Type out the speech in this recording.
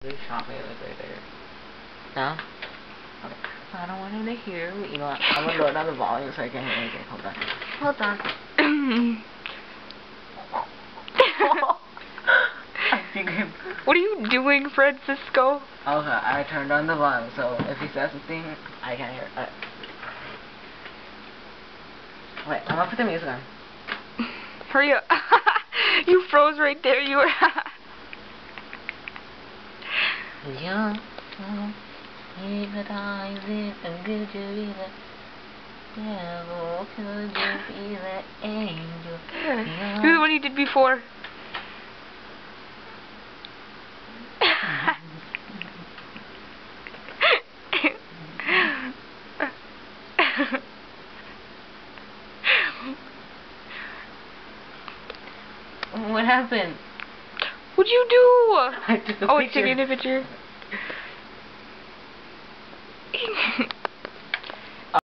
He shot me like right there. No? Okay. I don't want him to hear me. You know what? I'm gonna lower down the volume so I can hear anything. Hold on. Hold on. I think him. What are you doing, Francisco? Okay, I turned on the volume, so if he says something, I can't hear it. Wait, I'm gonna put the music on. Hurry up. You froze right there. You were... Yeah, hypnotize it and good to be the devil, could you be the angel? Yeah. Do the one you did before. What happened? What'd you do? I took a oh, picture. taking a picture.